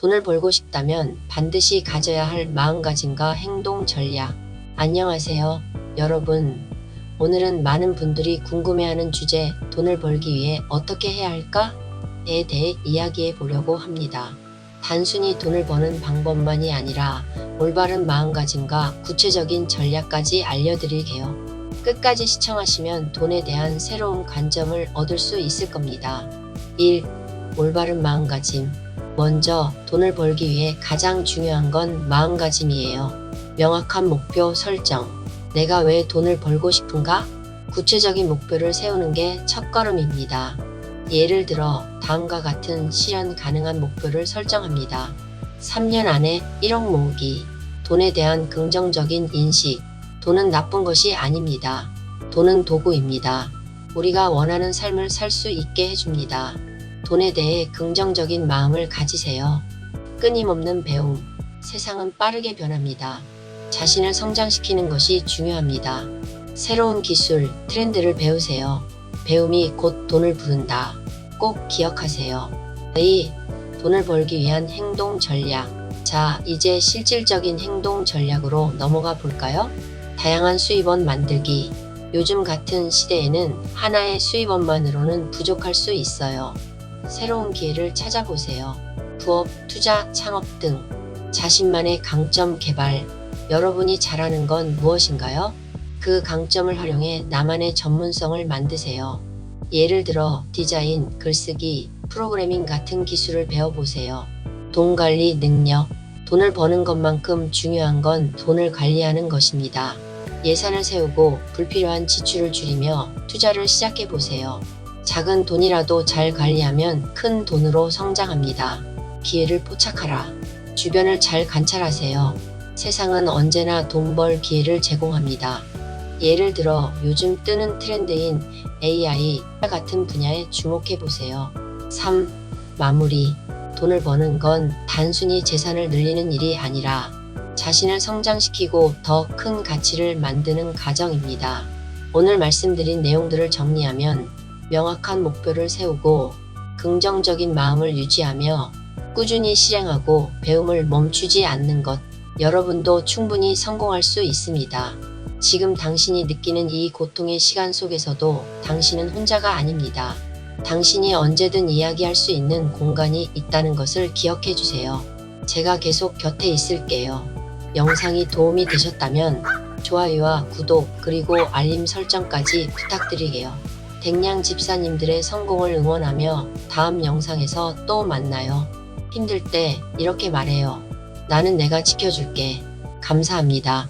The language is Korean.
돈을 벌고 싶다면 반드시 가져야 할 마음가짐과 행동 전략. 안녕하세요, 여러분. 오늘은 많은 분들이 궁금해하는 주제, 돈을 벌기 위해 어떻게 해야 할까에 대해 이야기해 보려고 합니다. 단순히 돈을 버는 방법만이 아니라 올바른 마음가짐과 구체적인 전략까지 알려드릴게요. 끝까지 시청하시면 돈에 대한 새로운 관점을 얻을 수 있을 겁니다. 1. 올바른 마음가짐. 먼저 돈을 벌기 위해 가장 중요한 건 마음가짐이에요. 명확한 목표 설정. 내가 왜 돈을 벌고 싶은가? 구체적인 목표를 세우는 게 첫걸음입니다. 예를 들어 다음과 같은 실현 가능한 목표를 설정합니다. 3년 안에 1억 모으기. 돈에 대한 긍정적인 인식. 돈은 나쁜 것이 아닙니다. 돈은 도구입니다. 우리가 원하는 삶을 살 수 있게 해줍니다. 돈에 대해 긍정적인 마음을 가지세요. 끊임없는 배움. 세상은 빠르게 변합니다. 자신을 성장시키는 것이 중요합니다. 새로운 기술, 트렌드를 배우세요. 배움이 곧 돈을 부른다. 꼭 기억하세요. 2. 돈을 벌기 위한 행동 전략. 자, 이제 실질적인 행동 전략으로 넘어가 볼까요? 다양한 수입원 만들기. 요즘 같은 시대에는 하나의 수입원만으로는 부족할 수 있어요. 새로운 기회를 찾아보세요. 부업, 투자, 창업 등 자신만의 강점 개발. 여러분이 잘하는 건 무엇인가요? 그 강점을 활용해 나만의 전문성을 만드세요. 예를 들어 디자인, 글쓰기, 프로그래밍 같은 기술을 배워보세요. 돈 관리 능력. 돈을 버는 것만큼 중요한 건 돈을 관리하는 것입니다. 예산을 세우고 불필요한 지출을 줄이며 투자를 시작해보세요. 작은 돈이라도 잘 관리하면 큰 돈으로 성장합니다. 기회를 포착하라. 주변을 잘 관찰하세요. 세상은 언제나 돈 벌 기회를 제공합니다. 예를 들어 요즘 뜨는 트렌드인 AI 같은 분야에 주목해보세요. 3. 마무리. 돈을 버는 건 단순히 재산을 늘리는 일이 아니라 자신을 성장시키고 더 큰 가치를 만드는 과정입니다. 오늘 말씀드린 내용들을 정리하면 명확한 목표를 세우고 긍정적인 마음을 유지하며 꾸준히 실행하고 배움을 멈추지 않는 것. 여러분도 충분히 성공할 수 있습니다. 지금 당신이 느끼는 이 고통의 시간 속에서도 당신은 혼자가 아닙니다. 당신이 언제든 이야기할 수 있는 공간이 있다는 것을 기억해 주세요. 제가 계속 곁에 있을게요. 영상이 도움이 되셨다면 좋아요와 구독 그리고 알림 설정까지 부탁드릴게요. 댕냥 집사님들의 성공을 응원하며 다음 영상에서 또 만나요. 힘들 때 이렇게 말해요. 나는 내가 지켜줄게. 감사합니다.